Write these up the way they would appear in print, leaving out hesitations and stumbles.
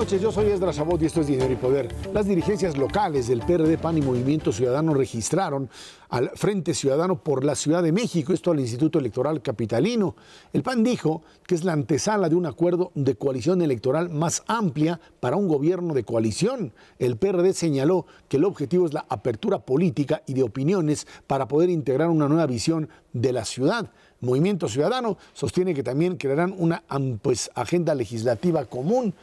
noches, yo soy Esdras Chabot y esto es Dinero y Poder. Las dirigencias locales del PRD, PAN y Movimiento Ciudadano registraron al Frente Ciudadano por la Ciudad de México, esto al Instituto Electoral Capitalino. El PAN dijo que es la antesala de un acuerdo de coalición electoral más amplia para un gobierno de coalición. El PRD señaló que el objetivo es la apertura política y de opiniones para poder integrar una nueva visión de la ciudad. Movimiento Ciudadano sostiene que también crearán una agenda legislativa común.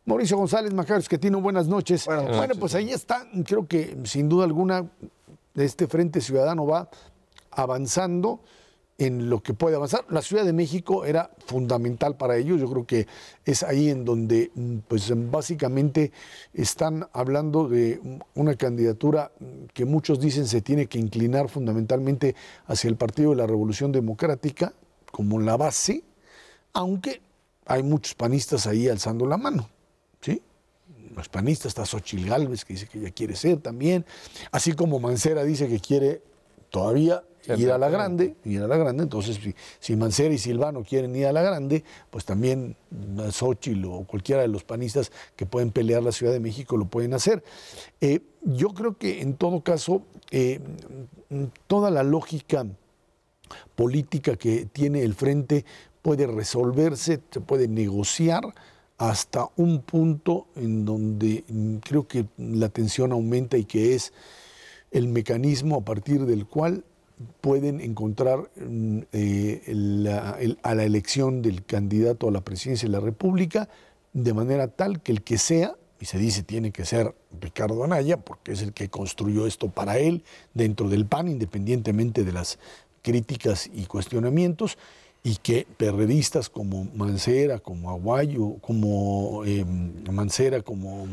Mauricio González, Macario Esquetino, buenas noches. Bueno, pues ahí está, creo que sin duda alguna este Frente Ciudadano va avanzando en lo que puede avanzar. La Ciudad de México era fundamental para ellos, yo creo que es ahí en donde pues básicamente están hablando de una candidatura que muchos dicen se tiene que inclinar fundamentalmente hacia el Partido de la Revolución Democrática como la base, aunque hay muchos panistas ahí alzando la mano, ¿sí? Los panistas, está Xochitl Gálvez que dice que ella quiere ser también, así como Mancera dice que quiere todavía ir a la grande, entonces si Mancera y Silvano quieren ir a la grande, pues también Xochitl o cualquiera de los panistas que pueden pelear la Ciudad de México lo pueden hacer. Yo creo que en todo caso, toda la lógica política que tiene el Frente puede resolverse, se puede negociar hasta un punto en donde creo que la tensión aumenta y que es el mecanismo a partir del cual pueden encontrar a la elección del candidato a la presidencia de la República de manera tal que el que sea, y se dice tiene que ser Ricardo Anaya, porque es el que construyó esto para él dentro del PAN, independientemente de las críticas y cuestionamientos, y que perredistas como Mancera, como Aguayo, como Mancera, como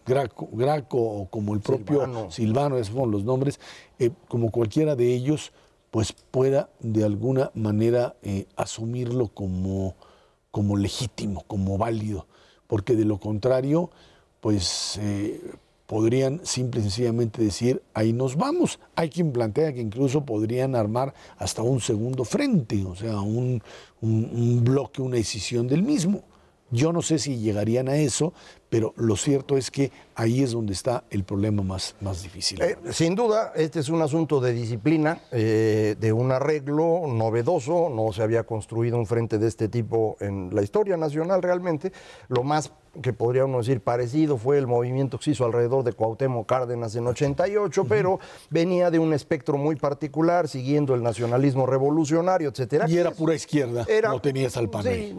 Graco, o como el propio Silvano, esos son los nombres, como cualquiera de ellos, pues pueda de alguna manera asumirlo como legítimo, como válido, porque de lo contrario, pues podrían simple y sencillamente decir, ahí nos vamos. Hay quien plantea que incluso podrían armar hasta un segundo frente, o sea, un bloque, una escisión del mismo. Yo no sé si llegarían a eso, pero lo cierto es que ahí es donde está el problema más difícil. Sin duda, este es un asunto de disciplina, de un arreglo novedoso. No se había construido un frente de este tipo en la historia nacional realmente. Lo más que podría uno decir parecido fue el movimiento que se hizo alrededor de Cuauhtémoc Cárdenas en 88, pero venía de un espectro muy particular, siguiendo el nacionalismo revolucionario, etcétera. Y era pura izquierda, no tenías al PAN. Sí.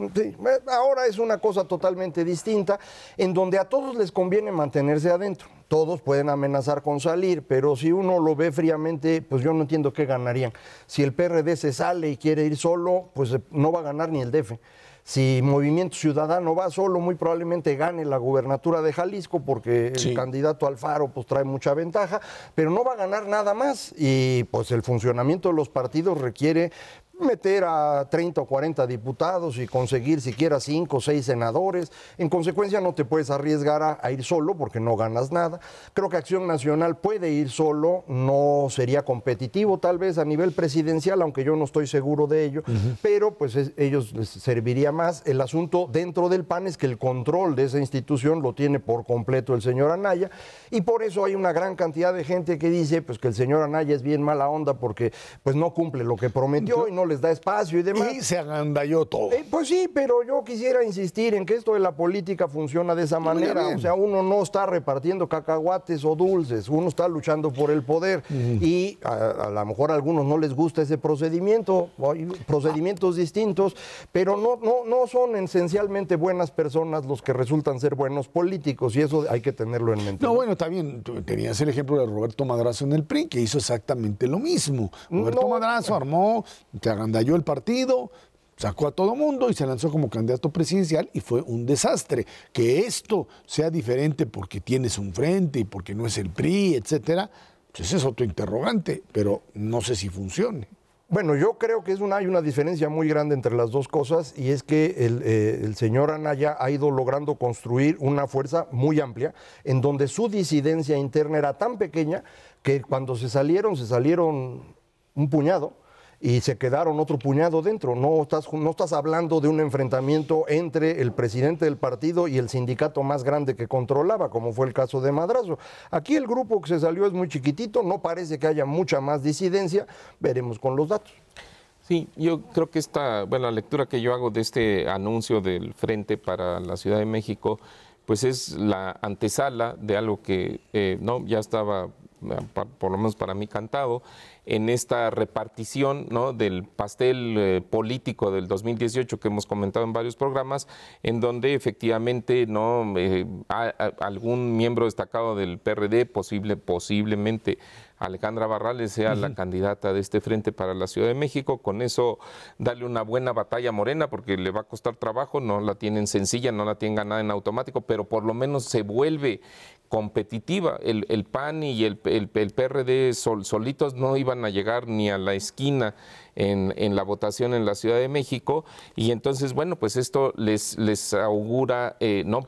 Ahora es una cosa totalmente distinta, en donde a todos les conviene mantenerse adentro. Todos pueden amenazar con salir, pero si uno lo ve fríamente, pues yo no entiendo qué ganarían. Si el PRD se sale y quiere ir solo, pues no va a ganar ni el DF. Si Movimiento Ciudadano va solo, muy probablemente gane la gubernatura de Jalisco, porque el candidato Alfaro pues trae mucha ventaja, pero no va a ganar nada más. Y pues el funcionamiento de los partidos requiere meter a 30 o 40 diputados y conseguir siquiera 5 o 6 senadores. En consecuencia, no te puedes arriesgar a ir solo porque no ganas nada. Creo que Acción Nacional puede ir solo, no sería competitivo tal vez a nivel presidencial, aunque yo no estoy seguro de ello, pero pues ellos les serviría más. El asunto dentro del PAN es que el control de esa institución lo tiene por completo el señor Anaya, y por eso hay una gran cantidad de gente que dice pues que el señor Anaya es bien mala onda porque pues no cumple lo que prometió y no les da espacio y demás. Y se agandalló todo. Pues sí, pero yo quisiera insistir en que esto de la política funciona de esa manera. O sea, uno no está repartiendo cacahuates o dulces, uno está luchando por el poder. Y a lo mejor a algunos no les gusta ese procedimiento, hay procedimientos distintos, pero no son esencialmente buenas personas los que resultan ser buenos políticos, y eso hay que tenerlo en mente. No, bueno, también tenías el ejemplo de Roberto Madrazo en el PRI, que hizo exactamente lo mismo. Roberto Madrazo armó, se agandalló el partido, sacó a todo mundo y se lanzó como candidato presidencial y fue un desastre. Que esto sea diferente porque tienes un frente y porque no es el PRI, etcétera, pues ese es otro interrogante, pero no sé si funcione. Bueno, yo creo que hay una diferencia muy grande entre las dos cosas, y es que el señor Anaya ha ido logrando construir una fuerza muy amplia, en donde su disidencia interna era tan pequeña que cuando se salieron un puñado, y se quedaron otro puñado dentro. No estás hablando de un enfrentamiento entre el presidente del partido y el sindicato más grande que controlaba, como fue el caso de Madrazo. Aquí el grupo que se salió es muy chiquitito, no parece que haya mucha más disidencia, veremos con los datos. Sí, yo creo que la lectura que yo hago de este anuncio del Frente para la Ciudad de México, pues es la antesala de algo que ya estaba, por lo menos para mí, cantado, en esta repartición, ¿no?, del pastel político del 2018 que hemos comentado en varios programas, en donde efectivamente algún miembro destacado del PRD, posiblemente Alejandra Barrales, sea la candidata de este Frente para la Ciudad de México. Con eso darle una buena batalla a Morena, porque le va a costar trabajo, no la tienen sencilla, no la tienen ganada en automático, pero por lo menos se vuelve competitiva. El PAN y el PRD solitos no iban a llegar ni a la esquina en la votación en la Ciudad de México, y entonces, bueno, pues esto les augura,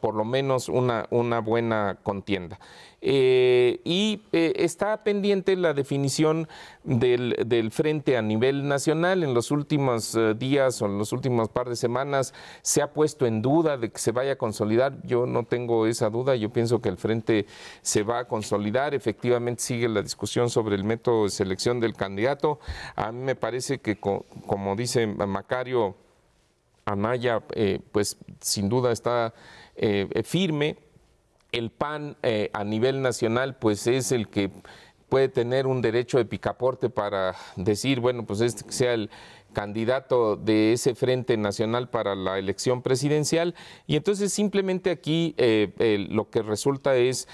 por lo menos una buena contienda. Está pendiente la definición del Frente a nivel nacional. En los últimos días o en los últimos par de semanas se ha puesto en duda de que se vaya a consolidar. Yo no tengo esa duda, yo pienso que el Frente se va a consolidar. Efectivamente sigue la discusión sobre el método de selección del candidato. A mí me parece que, como dice Macario, Anaya, pues sin duda está firme. El PAN a nivel nacional pues es el que puede tener un derecho de picaporte para decir, bueno, pues este sea el candidato de ese Frente Nacional para la elección presidencial, y entonces simplemente aquí lo que resulta es,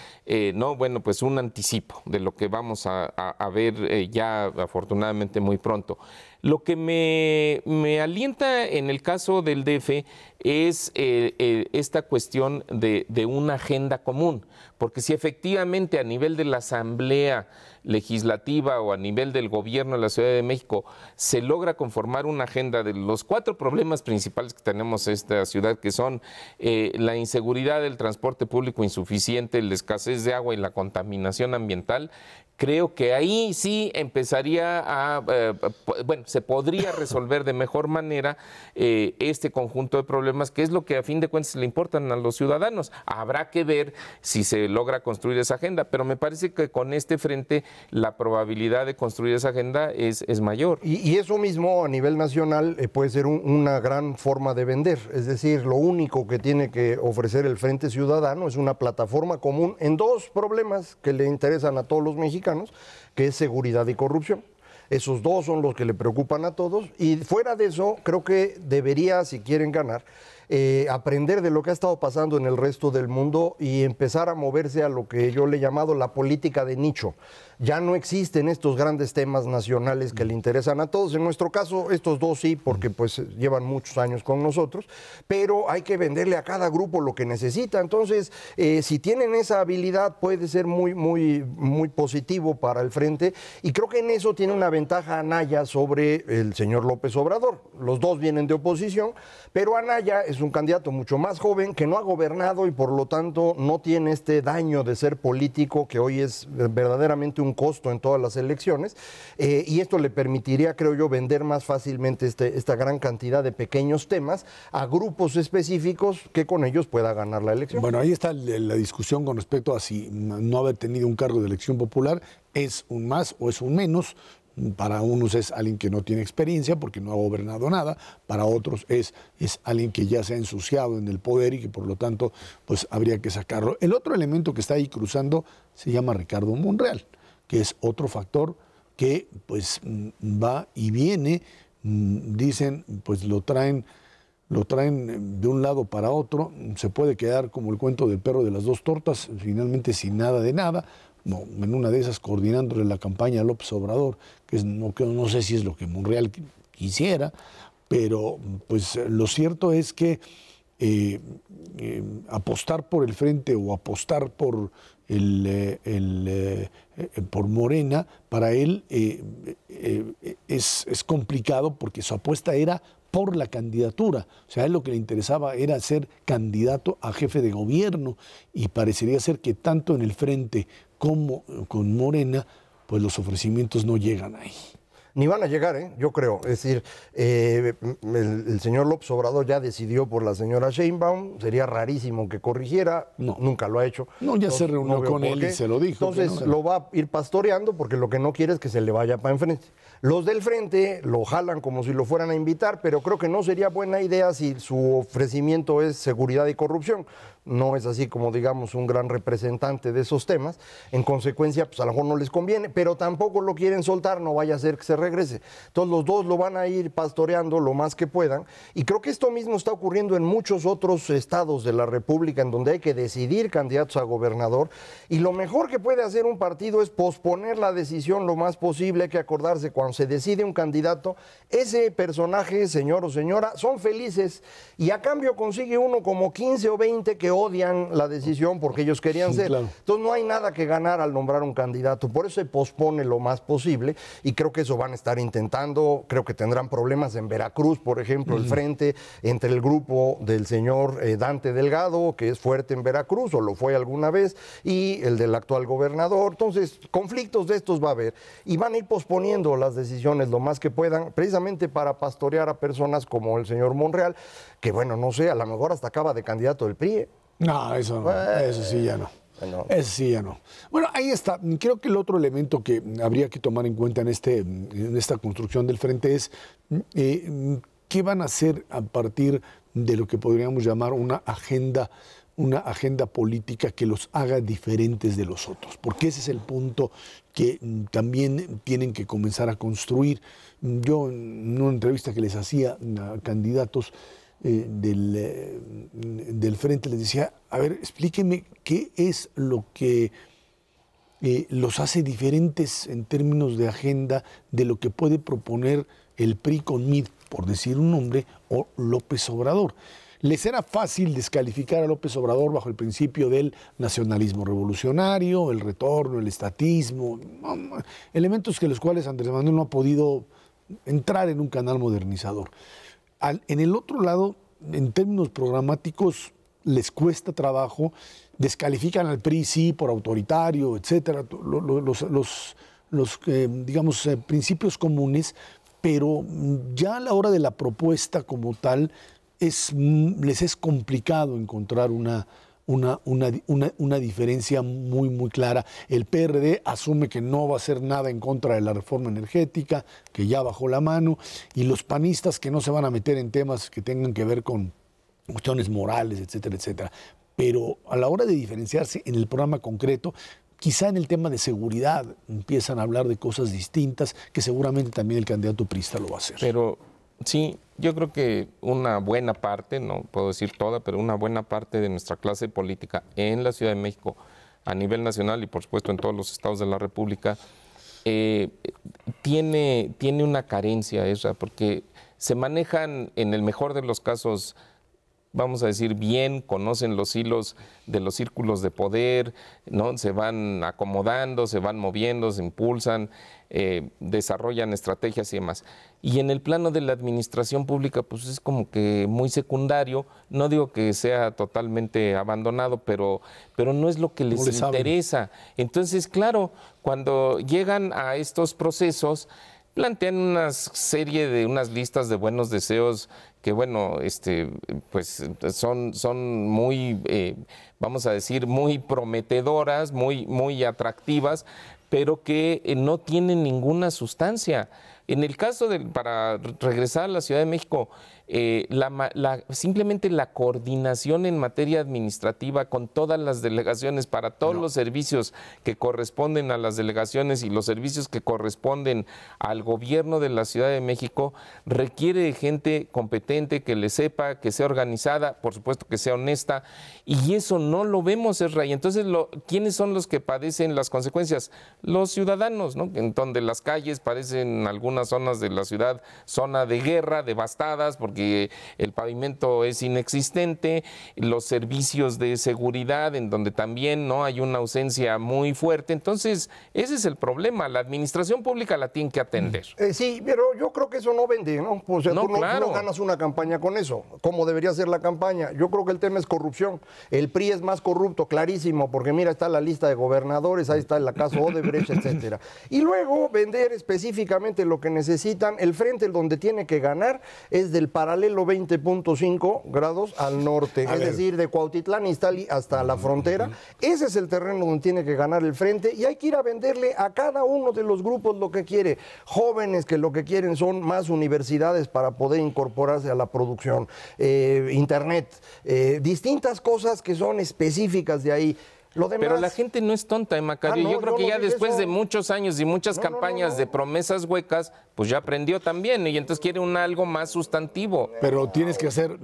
pues un anticipo de lo que vamos a ver ya afortunadamente muy pronto. Lo que me alienta en el caso del DF es esta cuestión de una agenda común, porque si efectivamente a nivel de la Asamblea Legislativa o a nivel del gobierno de la Ciudad de México se logra conformar una agenda de los 4 problemas principales que tenemos en esta ciudad, que son la inseguridad, el transporte público insuficiente, la escasez de agua y la contaminación ambiental, creo que ahí sí empezaría se podría resolver de mejor manera este conjunto de problemas, que es lo que a fin de cuentas le importan a los ciudadanos. Habrá que ver si se logra construir esa agenda, pero me parece que con este Frente la probabilidad de construir esa agenda es mayor. Y eso mismo a nivel nacional puede ser una gran forma de vender. Es decir, lo único que tiene que ofrecer el Frente Ciudadano es una plataforma común en 2 problemas que le interesan a todos los mexicanos, que es seguridad y corrupción. Esos 2 son los que le preocupan a todos, y fuera de eso creo que debería, si quieren ganar, aprender de lo que ha estado pasando en el resto del mundo y empezar a moverse a lo que yo le he llamado la política de nicho. Ya no existen estos grandes temas nacionales que le interesan a todos. En nuestro caso, estos 2 sí, porque pues llevan muchos años con nosotros, pero hay que venderle a cada grupo lo que necesita. Entonces, si tienen esa habilidad, puede ser muy, muy, muy positivo para el Frente, y creo que en eso tiene una ventaja Anaya sobre el señor López Obrador. Los 2 vienen de oposición, pero Anaya es un candidato mucho más joven, que no ha gobernado y por lo tanto no tiene este daño de ser político, que hoy es verdaderamente un costo en todas las elecciones, y esto le permitiría, creo yo, vender más fácilmente esta gran cantidad de pequeños temas a grupos específicos que con ellos pueda ganar la elección. Bueno, ahí está la discusión con respecto a si no haber tenido un cargo de elección popular es un más o es un menos. Para unos es alguien que no tiene experiencia porque no ha gobernado nada, para otros es alguien que ya se ha ensuciado en el poder y que por lo tanto pues habría que sacarlo. El otro elemento que está ahí cruzando se llama Ricardo Monreal, que es otro factor que pues va y viene, dicen, pues lo traen de un lado para otro, se puede quedar como el cuento del perro de las 2 tortas, finalmente sin nada de nada. No, en una de esas coordinándole la campaña a López Obrador, que no sé si es lo que Monreal quisiera, pero pues lo cierto es que apostar por el Frente o apostar por por Morena, para él es complicado, porque su apuesta era por la candidatura. O sea, a él lo que le interesaba era ser candidato a jefe de gobierno, y parecería ser que tanto en el Frente como con Morena, pues los ofrecimientos no llegan ahí. Ni van a llegar, yo creo. Es decir, el señor López Obrador ya decidió por la señora Sheinbaum, sería rarísimo que corrigiera, nunca lo ha hecho. No, ya se reunió con él y se lo dijo. Entonces lo va a ir pastoreando porque lo que no quiere es que se le vaya para enfrente. Los del frente lo jalan como si lo fueran a invitar, pero creo que no sería buena idea si su ofrecimiento es seguridad y corrupción. No es así como, digamos, un gran representante de esos temas. En consecuencia, pues a lo mejor no les conviene, pero tampoco lo quieren soltar, no vaya a ser que se regrese. Entonces los dos lo van a ir pastoreando lo más que puedan. Y creo que esto mismo está ocurriendo en muchos otros estados de la República, en donde hay que decidir candidatos a gobernador. Y lo mejor que puede hacer un partido es posponer la decisión lo más posible. Hay que acordarse, cuando se decide un candidato, ese personaje, señor o señora, son felices y a cambio consigue uno como 15 o 20 que odian la decisión porque ellos querían ser. Claro. Entonces no hay nada que ganar al nombrar un candidato, por eso se pospone lo más posible y creo que eso van a estar intentando. Creo que tendrán problemas en Veracruz, por ejemplo, el frente entre el grupo del señor Dante Delgado, que es fuerte en Veracruz o lo fue alguna vez, y el del actual gobernador. Entonces conflictos de estos va a haber y van a ir posponiendo las decisiones lo más que puedan, precisamente para pastorear a personas como el señor Monreal, que bueno, no sé, a lo mejor hasta acaba de candidato del PRI. No, eso no, eso sí ya no. Bueno. Eso sí ya no. Bueno, ahí está. Creo que el otro elemento que habría que tomar en cuenta en esta construcción del frente es qué van a hacer a partir de lo que podríamos llamar una agenda política que los haga diferentes de los otros, porque ese es el punto que también tienen que comenzar a construir. Yo en una entrevista que les hacía a candidatos del frente les decía, a ver, explíquenme qué es lo que los hace diferentes en términos de agenda de lo que puede proponer el PRI con MID, por decir un nombre, o López Obrador. Les era fácil descalificar a López Obrador bajo el principio del nacionalismo revolucionario, el retorno, el estatismo, elementos que los cuales Andrés Manuel no ha podido entrar en un canal modernizador. En el otro lado, en términos programáticos, les cuesta trabajo, descalifican al PRI, sí, por autoritario, etcétera, digamos, principios comunes, pero ya a la hora de la propuesta como tal, les es complicado encontrar una diferencia muy, muy clara. El PRD asume que no va a hacer nada en contra de la reforma energética, que ya bajó la mano, y los panistas que no se van a meter en temas que tengan que ver con cuestiones morales, etcétera, etcétera. Pero a la hora de diferenciarse en el programa concreto, quizá en el tema de seguridad empiezan a hablar de cosas distintas, que seguramente también el candidato priista lo va a hacer. Pero sí, yo creo que una buena parte, no puedo decir toda, pero una buena parte de nuestra clase política en la Ciudad de México, a nivel nacional y por supuesto en todos los estados de la República, tiene una carencia, Ezra, porque se manejan en el mejor de los casos, vamos a decir, bien, conocen los hilos de los círculos de poder, ¿no? Se van acomodando, se van moviendo, se impulsan, desarrollan estrategias y demás. Y en el plano de la administración pública, pues es como que muy secundario. No digo que sea totalmente abandonado, pero no es lo que les interesa. Entonces, claro, cuando llegan a estos procesos, plantean una serie de unas listas de buenos deseos que, bueno, pues son muy, vamos a decir, muy prometedoras, muy atractivas, pero que no tienen ninguna sustancia. En el caso para regresar a la Ciudad de México, simplemente la coordinación en materia administrativa con todas las delegaciones para todos los servicios que corresponden a las delegaciones y los servicios que corresponden al gobierno de la Ciudad de México requiere de gente competente, que le sepa, que sea organizada, por supuesto que sea honesta, y eso no lo vemos, Ezra. Y entonces, ¿quiénes son los que padecen las consecuencias? Los ciudadanos, ¿no? En donde las calles parecen algunas zonas de la ciudad zona de guerra, devastadas, porque porque el pavimento es inexistente, los servicios de seguridad en donde también no hay una ausencia muy fuerte. Entonces, ese es el problema. La administración pública la tiene que atender. Sí, pero yo creo que eso no vende, ¿no? O sea, No, tú claro. no ganas una campaña con eso. ¿Cómo debería ser la campaña? Yo creo que el tema es corrupción. El PRI es más corrupto, clarísimo, porque mira, está la lista de gobernadores, ahí está el caso Odebrecht, etcétera. Y luego vender específicamente lo que necesitan. El frente donde tiene que ganar es del paralelo 20.5 grados al norte, es decir, de Cuautitlán Iztali hasta la frontera. Ese es el terreno donde tiene que ganar el frente y hay que ir a venderle a cada uno de los grupos lo que quiere. Jóvenes que lo que quieren son más universidades para poder incorporarse a la producción, internet, distintas cosas que son específicas de ahí. Lo demás... Pero la gente no es tonta, Macario. no, yo creo que no ya dije después eso. de muchos años y muchas campañas de promesas huecas, pues ya aprendió también y entonces quiere algo más sustantivo. Pero tienes que hacer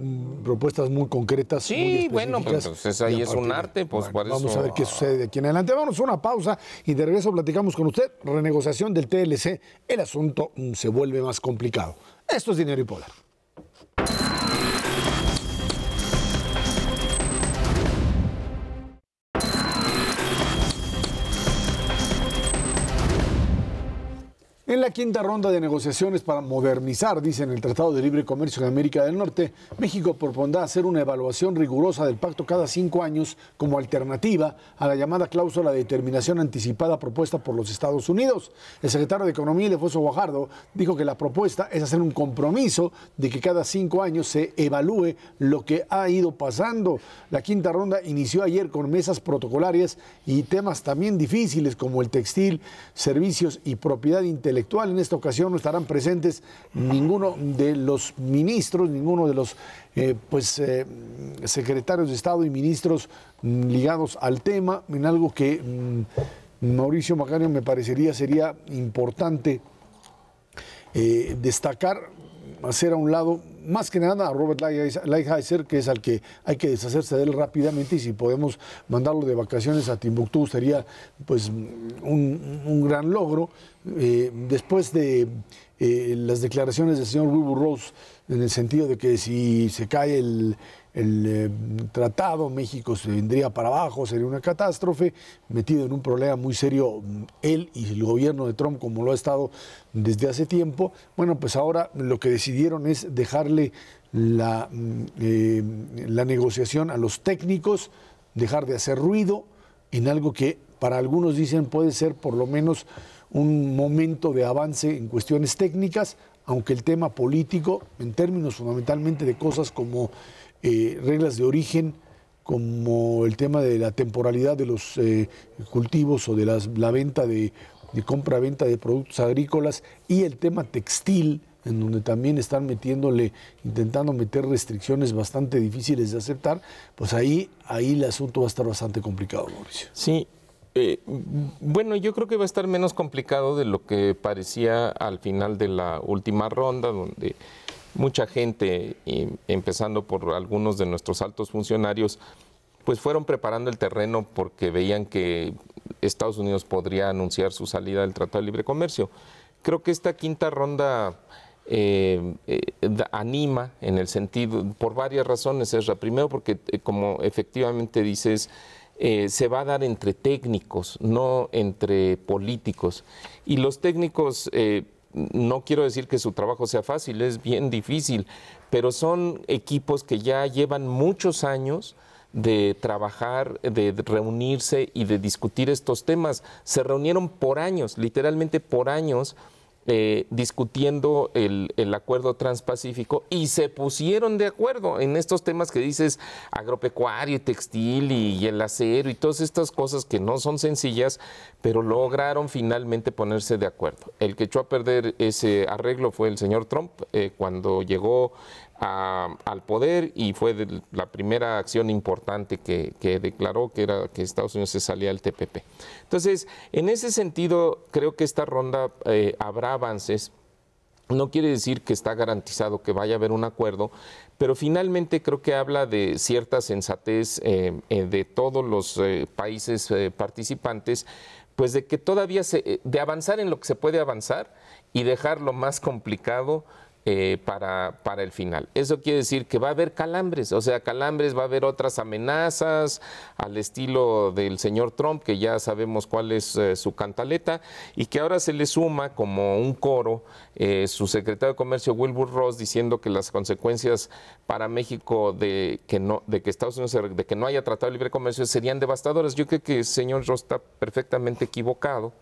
propuestas muy concretas. Sí, muy específicas, bueno, pues entonces ahí y a es un partir de- arte, pues por Vamos eso... a ver qué sucede de aquí en adelante. Vamos a una pausa y de regreso platicamos con usted. Renegociación del TLC. El asunto se vuelve más complicado. Esto es Dinero y Poder. En la quinta ronda de negociaciones para modernizar, dicen, el Tratado de Libre Comercio de América del Norte, México propondrá hacer una evaluación rigurosa del pacto cada 5 años como alternativa a la llamada cláusula de determinación anticipada propuesta por los Estados Unidos. El secretario de Economía, Ildefonso Guajardo, dijo que la propuesta es hacer un compromiso de que cada 5 años se evalúe lo que ha ido pasando. La quinta ronda inició ayer con mesas protocolarias y temas también difíciles como el textil, servicios y propiedad intelectual. En esta ocasión no estarán presentes ninguno de los ministros, ninguno de los secretarios de Estado y ministros ligados al tema, en algo que Mauricio Macario me parecería sería importante destacar, hacer a un lado, más que nada a Robert Lighthizer, que es al que hay que deshacerse de él rápidamente, y si podemos mandarlo de vacaciones a Timbuktu sería pues un gran logro. Después de las declaraciones del señor Wilbur Ross, en el sentido de que si se cae el tratado, México se vendría para abajo, sería una catástrofe, metido en un problema muy serio él y el gobierno de Trump, como lo ha estado desde hace tiempo. Bueno, pues ahora lo que decidieron es dejarle la negociación a los técnicos, dejar de hacer ruido en algo que para algunos dicen puede ser por lo menos un momento de avance en cuestiones técnicas, aunque el tema político, en términos fundamentalmente de cosas como reglas de origen, como el tema de la temporalidad de los cultivos o de la venta de compra-venta de productos agrícolas, y el tema textil, en donde también están intentando meter restricciones bastante difíciles de aceptar, pues ahí el asunto va a estar bastante complicado, Mauricio. Sí. Bueno, yo creo que va a estar menos complicado de lo que parecía al final de la última ronda, donde mucha gente, empezando por algunos de nuestros altos funcionarios, pues fueron preparando el terreno porque veían que Estados Unidos podría anunciar su salida del Tratado de Libre Comercio. Creo que esta quinta ronda anima en el sentido, por varias razones, Ezra. Primero porque, como efectivamente dices, se va a dar entre técnicos, no entre políticos. Y los técnicos, no quiero decir que su trabajo sea fácil, es bien difícil, pero son equipos que ya llevan muchos años de trabajar, de reunirse y de discutir estos temas. Se reunieron por años, literalmente por años, discutiendo el acuerdo transpacífico, y se pusieron de acuerdo en estos temas que dices, agropecuario, textil y el acero y todas estas cosas que no son sencillas, pero lograron finalmente ponerse de acuerdo. El que echó a perder ese arreglo fue el señor Trump cuando llegó al poder, y fue la primera acción importante que declaró, que era que Estados Unidos se salía del TPP. Entonces, en ese sentido, creo que esta ronda habrá avances. No quiere decir que está garantizado que vaya a haber un acuerdo, pero finalmente creo que habla de cierta sensatez de todos los países participantes, pues de que todavía de avanzar en lo que se puede avanzar y dejar lo más complicado para el final. Eso quiere decir que va a haber calambres, o sea, calambres, va a haber otras amenazas al estilo del señor Trump, que ya sabemos cuál es su cantaleta, y que ahora se le suma como un coro su secretario de Comercio, Wilbur Ross, diciendo que las consecuencias para México de que Estados Unidos, de que no haya tratado de libre comercio serían devastadoras. Yo creo que el señor Ross está perfectamente equivocado,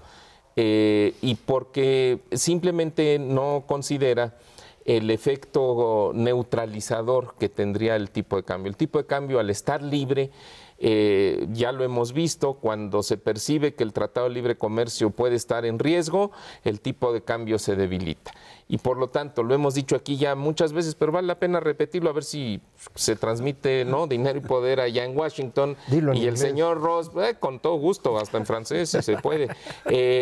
y porque simplemente no considera el efecto neutralizador que tendría el tipo de cambio. El tipo de cambio, al estar libre, ya lo hemos visto, cuando se percibe que el Tratado de Libre Comercio puede estar en riesgo, el tipo de cambio se debilita. Y por lo tanto, lo hemos dicho aquí ya muchas veces, pero vale la pena repetirlo, a ver si se transmite, ¿no?, dinero y poder allá en Washington. Dilo en y el inglés. señor Ross, con todo gusto, hasta en francés, si se puede,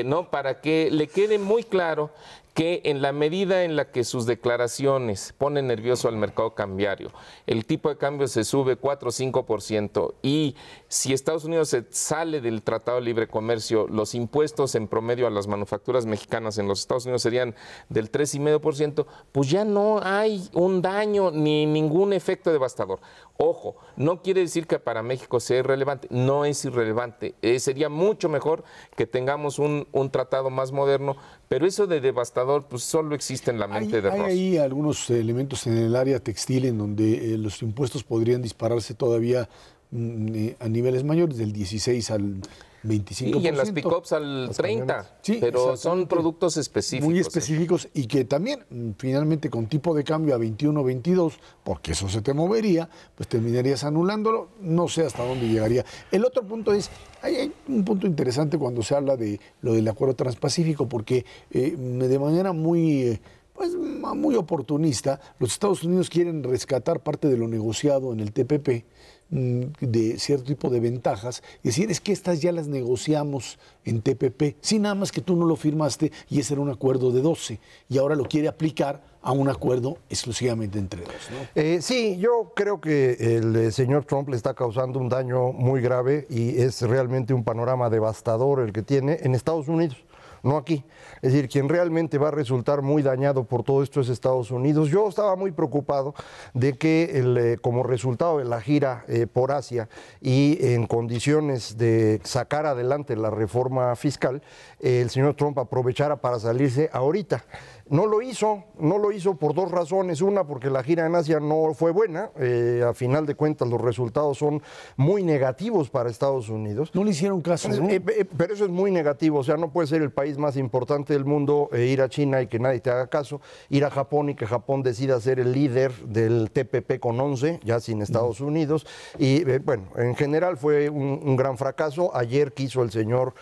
¿no?, para que le quede muy claro que en la medida en la que sus declaraciones ponen nervioso al mercado cambiario, el tipo de cambio se sube 4 o 5%, y si Estados Unidos se sale del Tratado de Libre Comercio, los impuestos en promedio a las manufacturas mexicanas en los Estados Unidos serían del 3,5%, pues ya no hay un daño ni ningún efecto devastador. Ojo, no quiere decir que para México sea irrelevante, no es irrelevante. Sería mucho mejor que tengamos un tratado más moderno, pero eso de devastador pues solo existe en la mente de Ross. Hay ahí algunos elementos en el área textil en donde los impuestos podrían dispararse todavía a niveles mayores, del 16 al 25%. Y en las pick-ups al 30%, sí, pero son productos específicos. Muy específicos, y que también finalmente con tipo de cambio a 21, 22, porque eso se te movería, pues terminarías anulándolo, no sé hasta dónde llegaría. El otro punto es, hay un punto interesante cuando se habla de lo del acuerdo transpacífico, porque de manera muy oportunista, los Estados Unidos quieren rescatar parte de lo negociado en el TPP, de cierto tipo de ventajas, y decir, es que estas ya las negociamos en TPP, sí, nada más que tú no lo firmaste y ese era un acuerdo de 12, y ahora lo quiere aplicar a un acuerdo exclusivamente entre dos, ¿no? Sí, yo creo que el señor Trump le está causando un daño muy grave, y es realmente un panorama devastador el que tiene en Estados Unidos, no aquí. Es decir, quien realmente va a resultar muy dañado por todo esto es Estados Unidos. Yo estaba muy preocupado de que como resultado de la gira por Asia y en condiciones de sacar adelante la reforma fiscal, el señor Trump aprovechara para salirse ahorita. No lo hizo por dos razones. Una, porque la gira en Asia no fue buena. A final de cuentas, los resultados son muy negativos para Estados Unidos. No le hicieron caso, ¿no? Pero eso es muy negativo. O sea, no puede ser el país más importante del mundo, ir a China y que nadie te haga caso, ir a Japón y que Japón decida ser el líder del TPP con 11, ya sin Estados Unidos. Y bueno, en general fue un gran fracaso. Ayer quiso el señor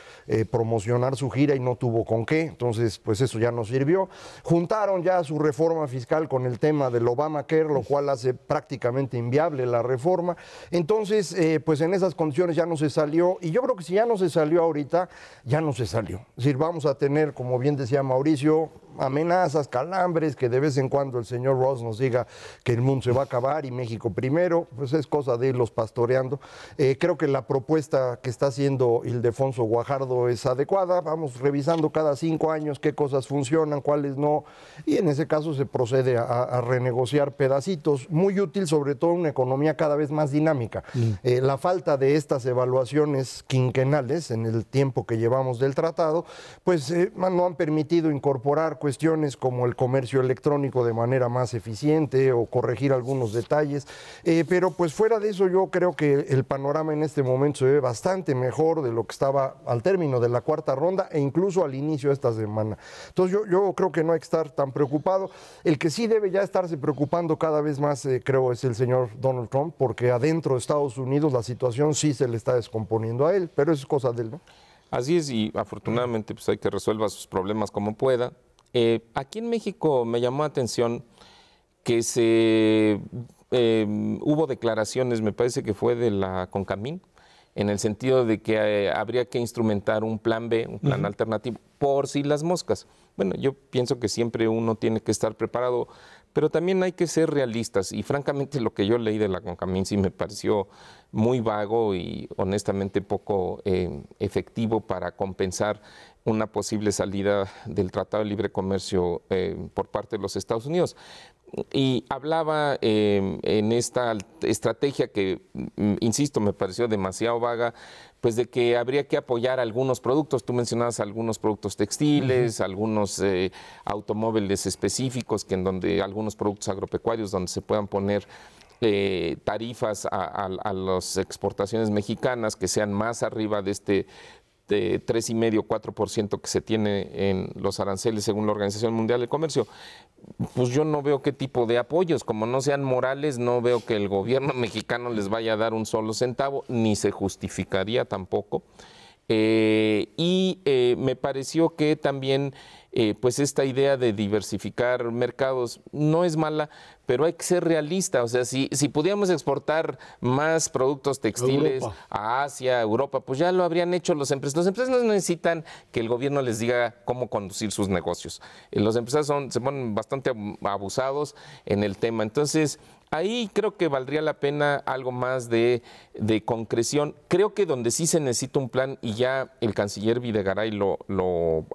promocionar su gira y no tuvo con qué. Entonces, pues eso ya no sirvió. Juntaron ya su reforma fiscal con el tema del Obamacare, lo cual hace prácticamente inviable la reforma. Entonces, pues en esas condiciones ya no se salió, y yo creo que si ya no se salió ahorita, ya no se salió. Es decir, vamos a tener, como bien decía Mauricio, amenazas, calambres, que de vez en cuando el señor Ross nos diga que el mundo se va a acabar y México primero, pues es cosa de irlos pastoreando. Creo que la propuesta que está haciendo Ildefonso Guajardo es adecuada. Vamos revisando cada 5 años qué cosas funcionan, cuáles no, y en ese caso se procede a renegociar pedacitos. Muy útil, sobre todo en una economía cada vez más dinámica. La falta de estas evaluaciones quinquenales en el tiempo que llevamos del tratado, pues no han permitido incorporar cuestiones como el comercio electrónico de manera más eficiente o corregir algunos detalles, pero pues fuera de eso yo creo que el panorama en este momento se ve bastante mejor de lo que estaba al término de la cuarta ronda e incluso al inicio de esta semana. Entonces yo creo que no hay que estar tan preocupado. El que sí debe ya estarse preocupando cada vez más, creo, es el señor Donald Trump, porque adentro de Estados Unidos la situación sí se le está descomponiendo a él, pero eso es cosa de él, ¿no? Así es, y afortunadamente pues hay que resuelva sus problemas como pueda. Aquí en México me llamó la atención que hubo declaraciones, me parece que fue de la CONCAMIN, en el sentido de que habría que instrumentar un plan B, un plan alternativo, por si las moscas. Bueno, yo pienso que siempre uno tiene que estar preparado, pero también hay que ser realistas, y francamente lo que yo leí de la CONCAMINS sí me pareció muy vago y honestamente poco efectivo para compensar una posible salida del Tratado de Libre Comercio por parte de los Estados Unidos. Y hablaba en esta estrategia que, insisto, me pareció demasiado vaga, pues de que habría que apoyar algunos productos. Tú mencionabas algunos productos textiles, algunos automóviles específicos, que en donde algunos productos agropecuarios donde se puedan poner tarifas a las exportaciones mexicanas que sean más arriba de este de 3,5, 4% que se tiene en los aranceles según la Organización Mundial del Comercio. Pues yo no veo qué tipo de apoyos, como no sean morales, no veo que el gobierno mexicano les vaya a dar un solo centavo, ni se justificaría tampoco. Me pareció que también pues esta idea de diversificar mercados no es mala, pero hay que ser realista. O sea, si pudiéramos exportar más productos textiles a Asia, a Europa, pues ya lo habrían hecho los empresarios. Los empresarios no necesitan que el gobierno les diga cómo conducir sus negocios. Los empresarios se ponen bastante abusados en el tema. Entonces, ahí creo que valdría la pena algo más de concreción. Creo que donde sí se necesita un plan, y ya el canciller Videgaray lo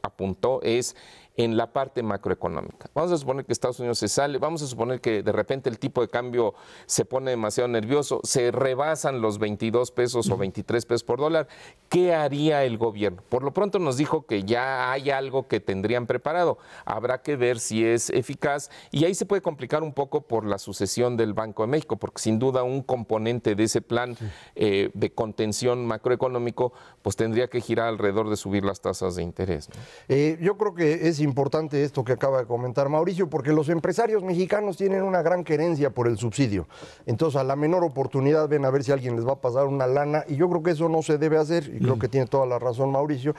apuntó, es en la parte macroeconómica. Vamos a suponer que Estados Unidos se sale, vamos a suponer que de repente el tipo de cambio se pone demasiado nervioso, se rebasan los 22 pesos o 23 pesos por dólar. ¿Qué haría el gobierno? Por lo pronto nos dijo que ya hay algo que tendrían preparado. Habrá que ver si es eficaz, y ahí se puede complicar un poco por la sucesión del Banco de México, porque sin duda un componente de ese plan de contención macroeconómico pues tendría que girar alrededor de subir las tasas de interés, ¿no? Yo creo que es importante esto que acaba de comentar Mauricio, porque los empresarios mexicanos tienen una gran querencia por el subsidio. Entonces, a la menor oportunidad ven a ver si alguien les va a pasar una lana, y yo creo que eso no se debe hacer, y creo que tiene toda la razón Mauricio.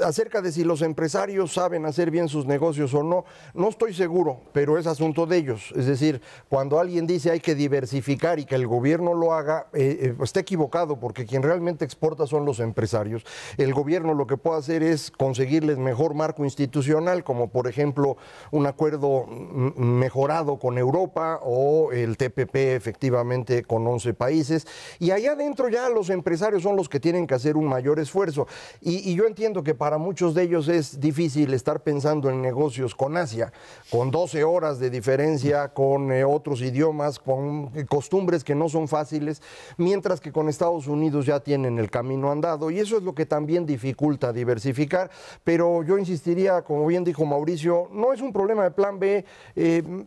Acerca de si los empresarios saben hacer bien sus negocios o no, no estoy seguro, pero es asunto de ellos. Es decir, cuando alguien dice hay que diversificar y que el gobierno lo haga, está equivocado, porque quien realmente exporta son los empresarios. El gobierno lo que puede hacer es conseguirles mejor marco institucional, como por ejemplo un acuerdo mejorado con Europa o el TPP efectivamente con 11 países, y allá adentro ya los empresarios son los que tienen que hacer un mayor esfuerzo, y yo entiendo que para muchos de ellos es difícil estar pensando en negocios con Asia, con 12 horas de diferencia, con otros idiomas, con costumbres que no son fáciles, mientras que con Estados Unidos ya tienen el camino andado, y eso es lo que también dificulta diversificar. Pero yo insistiría, como bien dijo Mauricio, no es un problema de plan B,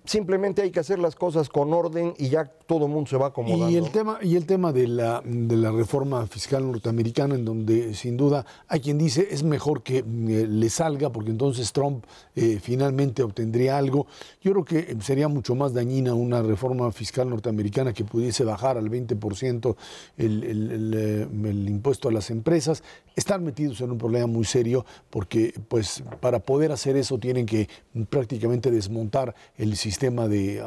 simplemente hay que hacer las cosas con orden y ya todo el mundo se va acomodando. Y el tema de la reforma fiscal norteamericana, en donde sin duda hay quien dice es mejor que le salga, porque entonces Trump finalmente obtendría algo. Yo creo que sería mucho más dañina una reforma fiscal norteamericana que pudiese bajar al 20% el impuesto a las empresas. Están metidos en un problema muy serio, porque pues para poder hacer eso tienen que prácticamente desmontar el sistema de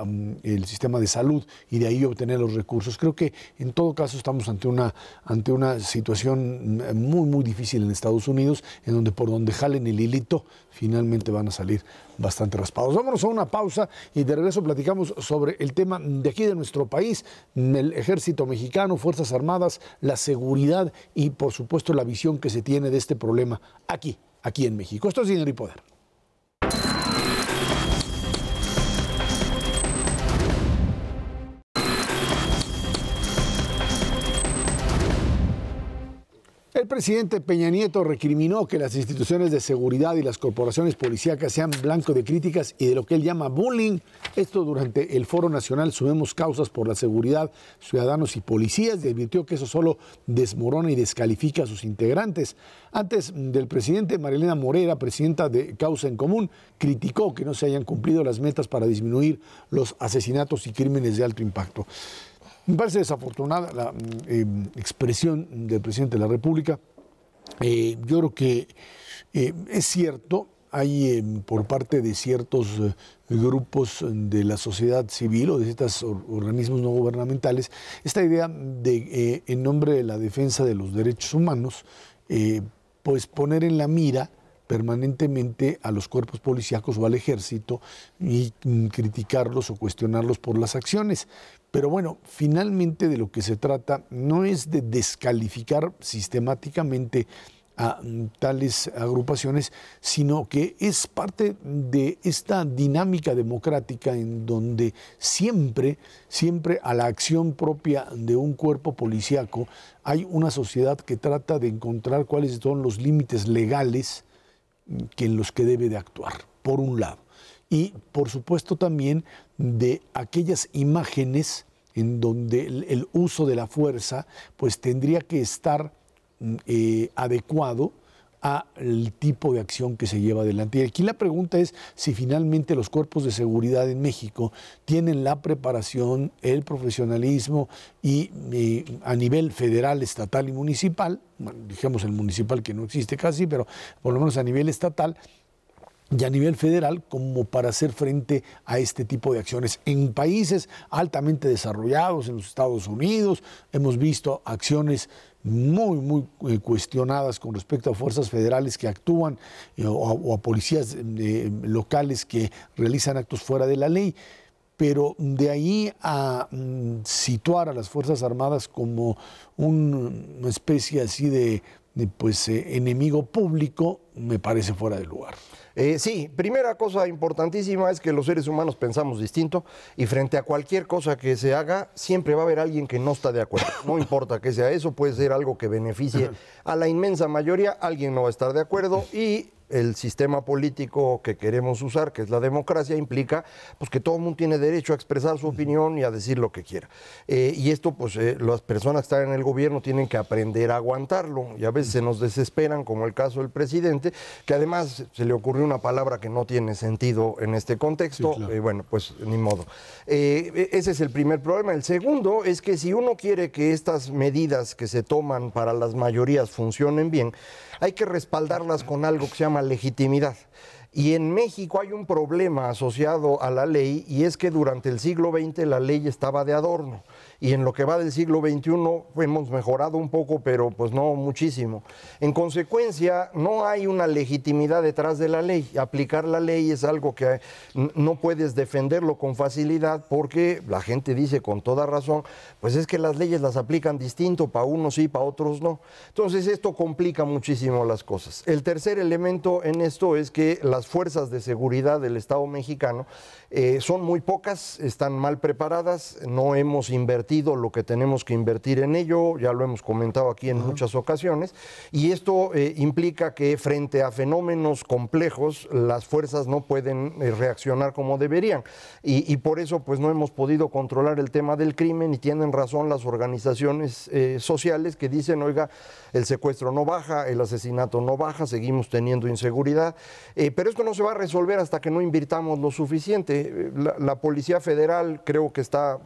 salud y de ahí obtener los recursos. Creo que en todo caso estamos ante una situación muy, muy difícil en Estados Unidos, en donde por donde jalen el hilito finalmente van a salir bastante raspados. Vámonos a una pausa y de regreso platicamos sobre el tema de aquí de nuestro país, el ejército mexicano, Fuerzas Armadas, la seguridad y por supuesto la visión que se tiene de este problema aquí en México. Esto es Dinero y Poder. El presidente Peña Nieto recriminó que las instituciones de seguridad y las corporaciones policíacas sean blanco de críticas y de lo que él llama bullying. Esto durante el Foro Nacional Sumemos Causas por la Seguridad, Ciudadanos y Policías, y advirtió que eso solo desmorona y descalifica a sus integrantes. Antes del presidente, Marilena Morera, presidenta de Causa en Común, criticó que no se hayan cumplido las metas para disminuir los asesinatos y crímenes de alto impacto. Me parece desafortunada la expresión del presidente de la República. Yo creo que es cierto hay por parte de ciertos grupos de la sociedad civil o de estos organismos no gubernamentales esta idea de, en nombre de la defensa de los derechos humanos, pues poner en la mira permanentemente a los cuerpos policíacos o al ejército y criticarlos o cuestionarlos por las acciones. Pero bueno, finalmente de lo que se trata no es de descalificar sistemáticamente a tales agrupaciones, sino que es parte de esta dinámica democrática en donde siempre a la acción propia de un cuerpo policíaco hay una sociedad que trata de encontrar cuáles son los límites legales en los que debe de actuar, por un lado. Y por supuesto también de aquellas imágenes en donde el uso de la fuerza pues tendría que estar adecuado al tipo de acción que se lleva adelante. Y aquí la pregunta es si finalmente los cuerpos de seguridad en México tienen la preparación, el profesionalismo y a nivel federal, estatal y municipal, bueno, dijimos el municipal que no existe casi, pero por lo menos a nivel estatal y a nivel federal, como para hacer frente a este tipo de acciones. En países altamente desarrollados, en los Estados Unidos, hemos visto acciones muy cuestionadas con respecto a fuerzas federales que actúan o a policías locales que realizan actos fuera de la ley. Pero de ahí a situar a las Fuerzas Armadas como una especie así de enemigo público, me parece fuera de lugar. Sí, primera cosa importantísima es que los seres humanos pensamos distinto y frente a cualquier cosa que se haga, siempre va a haber alguien que no está de acuerdo. No importa que sea eso, puede ser algo que beneficie a la inmensa mayoría, alguien no va a estar de acuerdo y el sistema político que queremos usar, que es la democracia, implica pues, que todo el mundo tiene derecho a expresar su opinión y a decir lo que quiera. Y esto, pues, las personas que están en el gobierno tienen que aprender a aguantarlo y a veces se nos desesperan, como el caso del presidente, que además se le ocurrió una palabra que no tiene sentido en este contexto. Sí, claro. Bueno, pues ni modo. Ese es el primer problema. El segundo es que si uno quiere que estas medidas que se toman para las mayorías funcionen bien, hay que respaldarlas con algo que se llama legitimidad. Y en México hay un problema asociado a la ley y es que durante el siglo XX la ley estaba de adorno y en lo que va del siglo XXI hemos mejorado un poco, pero pues no muchísimo. En consecuencia, no hay una legitimidad detrás de la ley. Aplicar la ley es algo que no puedes defenderlo con facilidad porque la gente dice con toda razón, pues es que las leyes las aplican distinto, para unos sí, para otros no. Entonces esto complica muchísimo las cosas. El tercer elemento en esto es que las fuerzas de seguridad del Estado mexicano son muy pocas, están mal preparadas, no hemos invertido lo que tenemos que invertir en ello, ya lo hemos comentado aquí en muchas ocasiones, y esto implica que frente a fenómenos complejos las fuerzas no pueden reaccionar como deberían, y por eso pues no hemos podido controlar el tema del crimen, y tienen razón las organizaciones sociales que dicen, oiga, el secuestro no baja, el asesinato no baja, seguimos teniendo inseguridad, pero esto no se va a resolver hasta que no invirtamos lo suficiente. La Policía Federal creo que está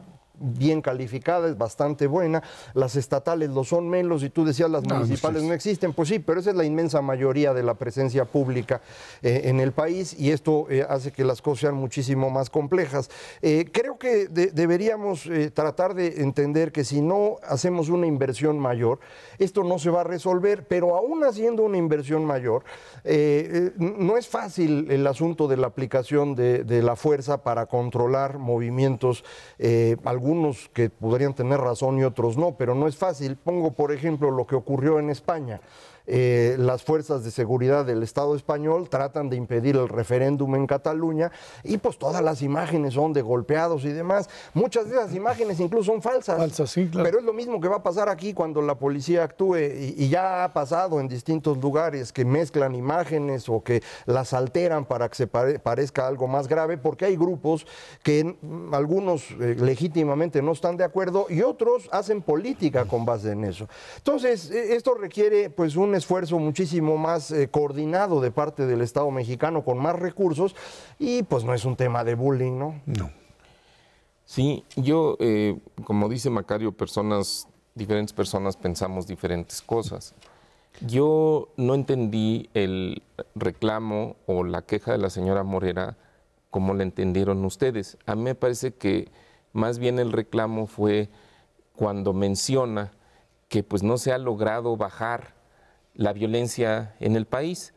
bien calificada, es bastante buena, las estatales lo son menos, y tú decías las municipales no existen, pues sí, pero esa es la inmensa mayoría de la presencia pública en el país y esto hace que las cosas sean muchísimo más complejas. Creo que deberíamos tratar de entender que si no hacemos una inversión mayor, esto no se va a resolver, pero aún haciendo una inversión mayor, no es fácil el asunto de la aplicación de la fuerza para controlar movimientos, algunos que podrían tener razón y otros no, pero no es fácil. Pongo, por ejemplo, lo que ocurrió en España. Las fuerzas de seguridad del Estado español tratan de impedir el referéndum en Cataluña y pues todas las imágenes son de golpeados y demás. Muchas de esas imágenes incluso son falsas. Falsas, sí, claro. Pero es lo mismo que va a pasar aquí cuando la policía actúe y ya ha pasado en distintos lugares que mezclan imágenes o que las alteran para que se parezca algo más grave, porque hay grupos que algunos legítimamente no están de acuerdo y otros hacen política con base en eso. Entonces, esto requiere pues un esfuerzo muchísimo más coordinado de parte del Estado mexicano con más recursos y pues no es un tema de bullying, ¿no? No. Sí, yo, como dice Macario, diferentes personas pensamos diferentes cosas. Yo no entendí el reclamo o la queja de la señora Morera como la entendieron ustedes. A mí me parece que más bien el reclamo fue cuando menciona que pues no se ha logrado bajar la violencia en el país.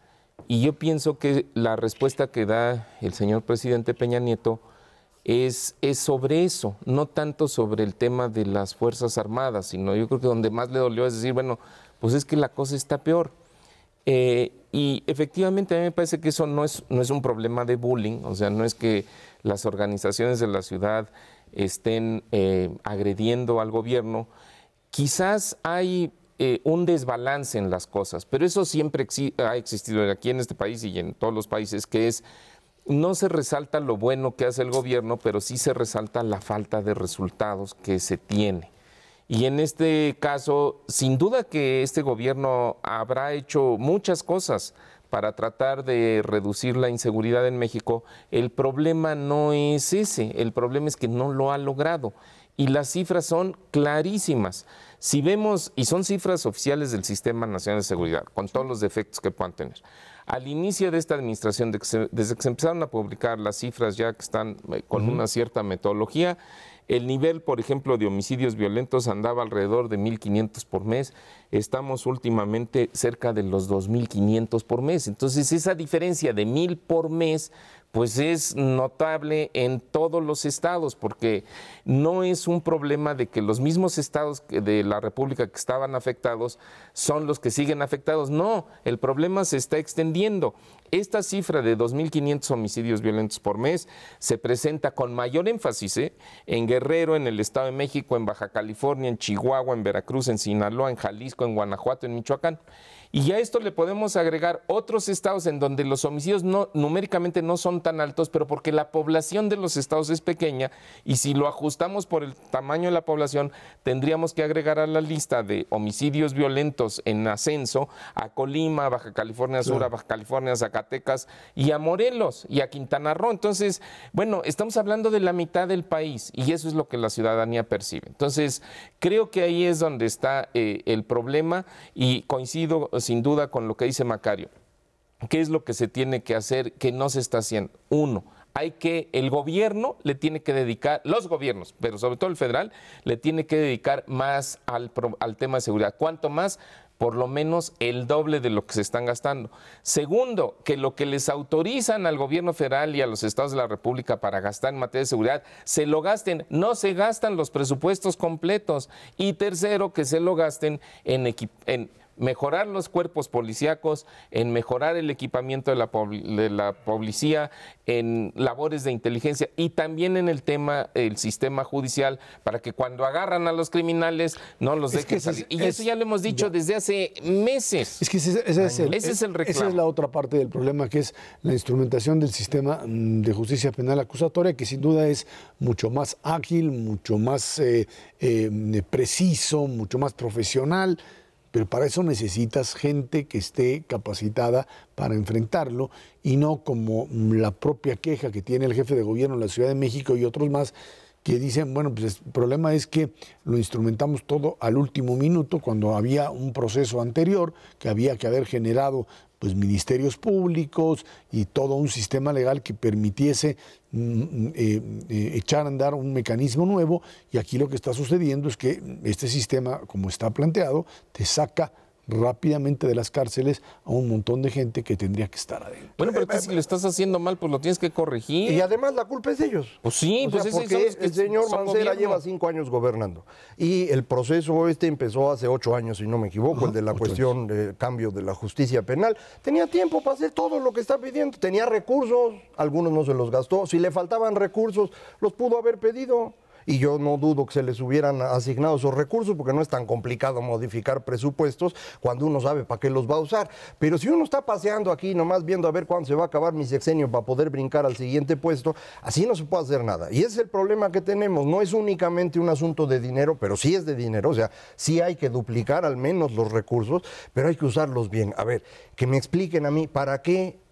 Y yo pienso que la respuesta que da el señor presidente Peña Nieto es sobre eso, no tanto sobre el tema de las Fuerzas Armadas, sino yo creo que donde más le dolió es decir, bueno, pues es que la cosa está peor. Y efectivamente a mí me parece que eso no es un problema de bullying, o sea, no es que las organizaciones de la ciudad estén agrediendo al gobierno. Quizás hay un desbalance en las cosas, pero eso siempre ha existido aquí en este país y en todos los países, que es, no se resalta lo bueno que hace el gobierno, pero sí se resalta la falta de resultados que se tiene. Y en este caso, sin duda que este gobierno habrá hecho muchas cosas para tratar de reducir la inseguridad en México. El problema no es ese, el problema es que no lo ha logrado. Y las cifras son clarísimas. Si vemos, y son cifras oficiales del Sistema Nacional de Seguridad, con todos los defectos que puedan tener. Al inicio de esta administración, desde que se empezaron a publicar las cifras ya que están con una cierta metodología, el nivel, por ejemplo, de homicidios violentos andaba alrededor de 1,500 por mes. Estamos últimamente cerca de los 2,500 por mes. Entonces, esa diferencia de 1,000 por mes, pues es notable en todos los estados, porque no es un problema de que los mismos estados de la República que estaban afectados son los que siguen afectados. No, el problema se está extendiendo. Esta cifra de 2,500 homicidios violentos por mes se presenta con mayor énfasis en Guerrero, en el Estado de México, en Baja California, en Chihuahua, en Veracruz, en Sinaloa, en Jalisco, en Guanajuato, en Michoacán. Y a esto le podemos agregar otros estados en donde los homicidios numéricamente no son tan altos, pero porque la población de los estados es pequeña, y si lo ajustamos por el tamaño de la población, tendríamos que agregar a la lista de homicidios violentos en ascenso a Colima, a Baja California Sur, a Baja California, a Zacatecas y a Morelos y a Quintana Roo. Entonces, bueno, estamos hablando de la mitad del país y eso es lo que la ciudadanía percibe. Entonces, creo que ahí es donde está el problema, y coincido sin duda con lo que dice Macario. ¿Qué es lo que se tiene que hacer que no se está haciendo? Uno, el gobierno le tiene que dedicar, los gobiernos, pero sobre todo el federal, le tiene que dedicar más al tema de seguridad. ¿Cuánto más? Por lo menos el doble de lo que se están gastando. Segundo, que lo que les autorizan al gobierno federal y a los estados de la República para gastar en materia de seguridad, se lo gasten, no se gastan los presupuestos completos. Y tercero, que se lo gasten en mejorar los cuerpos policíacos, en mejorar el equipamiento de la policía, en labores de inteligencia y también en el tema del sistema judicial, para que cuando agarran a los criminales no los dejen salir. Y eso ya lo hemos dicho desde hace meses. Es que ese es el reclamo. Esa es la otra parte del problema, que es la instrumentación del sistema de justicia penal acusatoria, que sin duda es mucho más ágil, mucho más preciso, mucho más profesional. Pero para eso necesitas gente que esté capacitada para enfrentarlo, y no como la propia queja que tiene el jefe de gobierno de la Ciudad de México y otros más, que dicen, bueno, pues el problema es que lo instrumentamos todo al último minuto, cuando había un proceso anterior que había que haber generado pues ministerios públicos y todo un sistema legal que permitiese echar a andar un mecanismo nuevo. Y aquí lo que está sucediendo es que este sistema, como está planteado, te saca rápidamente de las cárceles a un montón de gente que tendría que estar adentro. Bueno, pero si lo estás haciendo mal, pues lo tienes que corregir. Y además la culpa es de ellos. Pues sí, porque el señor Mancera lleva 5 años gobernando. Y el proceso empezó hace 8 años, si no me equivoco, el de la cuestión de cambio de la justicia penal. Tenía tiempo para hacer todo lo que está pidiendo. Tenía recursos, algunos no se los gastó. Si le faltaban recursos, los pudo haber pedido. Y yo no dudo que se les hubieran asignado esos recursos, porque no es tan complicado modificar presupuestos cuando uno sabe para qué los va a usar. Pero si uno está paseando aquí nomás viendo a ver cuándo se va a acabar mi sexenio para poder brincar al siguiente puesto, así no se puede hacer nada. Y ese es el problema que tenemos. No es únicamente un asunto de dinero, pero sí es de dinero. O sea, sí hay que duplicar al menos los recursos, pero hay que usarlos bien. A ver, que me expliquen a mí, ¿para qué?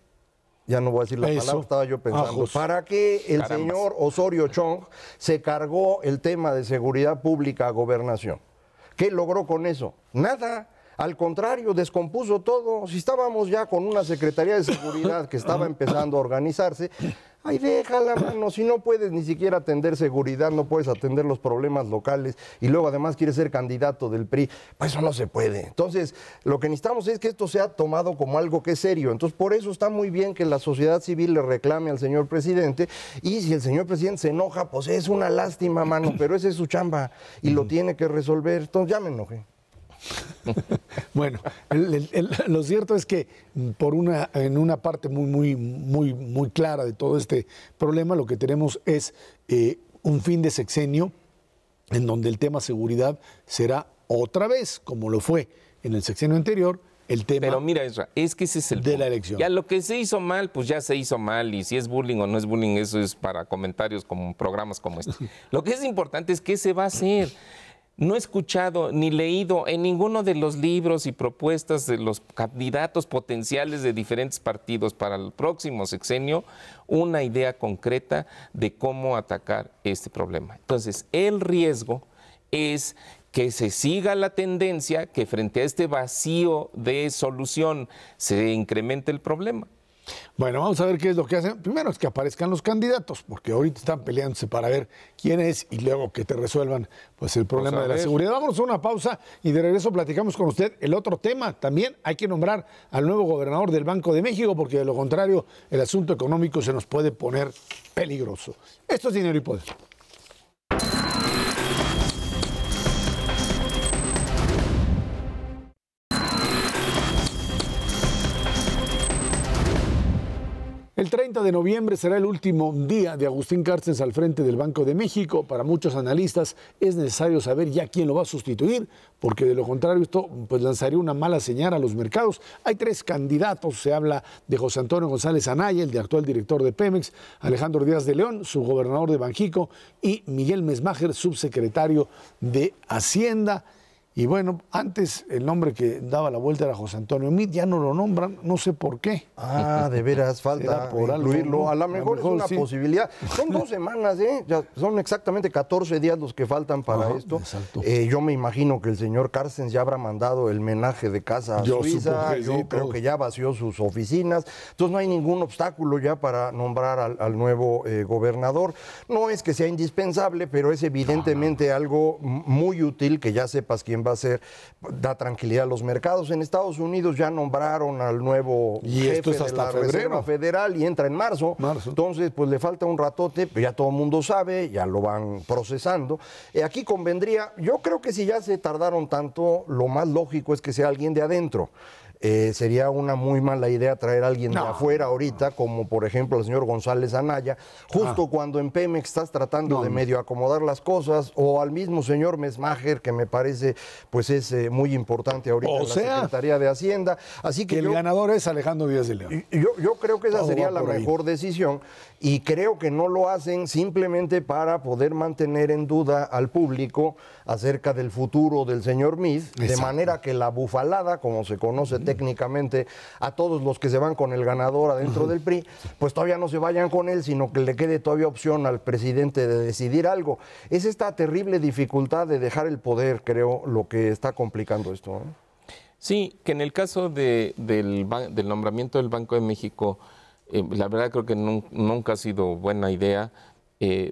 Ya no voy a decir la palabra, estaba yo pensando. ¿Para qué el señor Osorio Chong se cargó el tema de seguridad pública a gobernación? ¿Qué logró con eso? Nada. Al contrario, descompuso todo. Si estábamos ya con una Secretaría de Seguridad que estaba empezando a organizarse, ay, déjala, mano, si no puedes ni siquiera atender seguridad, no puedes atender los problemas locales y luego además quieres ser candidato del PRI, pues eso no se puede. Entonces, lo que necesitamos es que esto sea tomado como algo que es serio. Entonces, por eso está muy bien que la sociedad civil le reclame al señor presidente y si el señor presidente se enoja, pues es una lástima, mano, pero esa es su chamba y lo tiene que resolver. Entonces, ya me enojé. Bueno, lo cierto es que en una parte muy clara de todo este problema, lo que tenemos es un fin de sexenio en donde el tema seguridad será otra vez, como lo fue en el sexenio anterior, el tema. Pero mira, Ezra, es que ese es el de punto. La elección. Ya lo que se hizo mal, pues ya se hizo mal, y si es bullying o no es bullying, eso es para comentarios como programas como este. Lo que es importante es qué se va a hacer. No he escuchado ni leído en ninguno de los libros y propuestas de los candidatos potenciales de diferentes partidos para el próximo sexenio una idea concreta de cómo atacar este problema. Entonces, el riesgo es que se siga la tendencia que frente a este vacío de solución se incremente el problema. Bueno, vamos a ver qué es lo que hacen. Primero es que aparezcan los candidatos, porque ahorita están peleándose para ver quién es y luego que te resuelvan pues el problema de la seguridad. Vámonos a una pausa y de regreso platicamos con usted el otro tema. También hay que nombrar al nuevo gobernador del Banco de México, porque de lo contrario el asunto económico se nos puede poner peligroso. Esto es Dinero y Poder. El 30 de noviembre será el último día de Agustín Carstens al frente del Banco de México. Para muchos analistas es necesario saber ya quién lo va a sustituir, porque de lo contrario esto pues lanzaría una mala señal a los mercados. Hay 3 candidatos, se habla de José Antonio González Anaya, el actual director de Pemex, Alejandro Díaz de León, subgobernador de Banxico, y Miguel Mesmacher, subsecretario de Hacienda. Y bueno, antes el nombre que daba la vuelta era José Antonio Meade, ya no lo nombran, no sé por qué. Ah, de veras, falta por incluirlo. Algo, ¿no? A lo mejor es una posibilidad. Son 2 semanas, ya son exactamente 14 días los que faltan para esto. Yo me imagino que el señor Carstens ya habrá mandado el menaje de casa a Suiza. Yo creo que ya vació sus oficinas. Entonces no hay ningún obstáculo ya para nombrar al nuevo gobernador. No es que sea indispensable, pero es evidentemente algo muy útil que ya sepas quién va a ser, da tranquilidad a los mercados. En Estados Unidos ya nombraron al nuevo jefe de la Reserva Federal y entra en marzo. Entonces, pues le falta un ratote, pero ya todo el mundo sabe, ya lo van procesando. Aquí convendría, yo creo que si ya se tardaron tanto, lo más lógico es que sea alguien de adentro. Sería una muy mala idea traer a alguien de afuera ahorita, como por ejemplo el señor González Anaya, justo cuando en Pemex estás tratando de medio acomodar las cosas, o al mismo señor Mesmacher, que me parece pues es muy importante ahorita en la Secretaría de Hacienda. Así que el ganador es Alejandro Díaz de León. Yo creo que esa sería la mejor decisión, y creo que no lo hacen simplemente para poder mantener en duda al público acerca del futuro del señor Meade, de manera que la bufalada, como se conoce técnicamente a todos los que se van con el ganador adentro del PRI, pues todavía no se vayan con él, sino que le quede todavía opción al presidente de decidir algo. Es esta terrible dificultad de dejar el poder, creo, lo que está complicando esto, ¿no? Sí, que en el caso del nombramiento del Banco de México, la verdad creo que nunca ha sido buena idea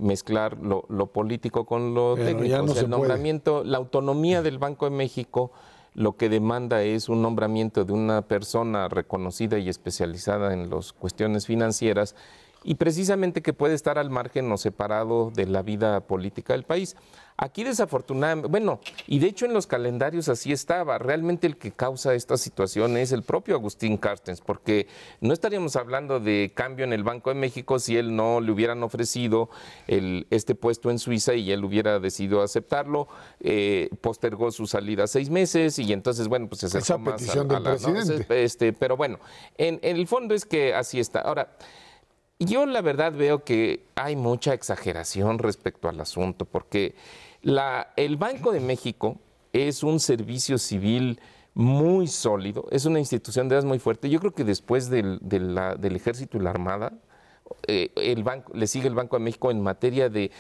mezclar lo político con lo técnico. El nombramiento, la autonomía del Banco de México lo que demanda es un nombramiento de una persona reconocida y especializada en las cuestiones financieras, y precisamente que puede estar al margen o separado de la vida política del país. Aquí desafortunadamente, bueno, y de hecho en los calendarios así estaba, realmente el que causa esta situación es el propio Agustín Carstens, porque no estaríamos hablando de cambio en el Banco de México si él no le hubieran ofrecido este puesto en Suiza y él hubiera decidido aceptarlo, postergó su salida 6 meses y entonces, bueno, pues se acercó más petición del presidente. ¿no? Pero bueno, en el fondo es que así está. Ahora, yo la verdad veo que hay mucha exageración respecto al asunto, porque el Banco de México es un servicio civil muy sólido, es una institución de edad muy fuerte. Yo creo que después del Ejército y la Armada, el banco, le sigue el Banco de México en materia de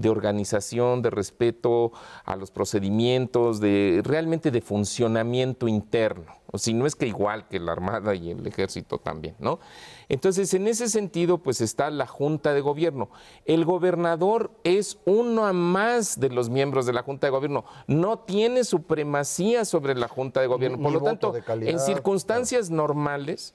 organización, de respeto a los procedimientos, realmente de funcionamiento interno. O si no es que igual que la Armada y el Ejército también, ¿no? Entonces, en ese sentido, pues está la Junta de Gobierno. El gobernador es uno más de los miembros de la Junta de Gobierno. No tiene supremacía sobre la Junta de Gobierno. Por lo tanto, en circunstancias normales,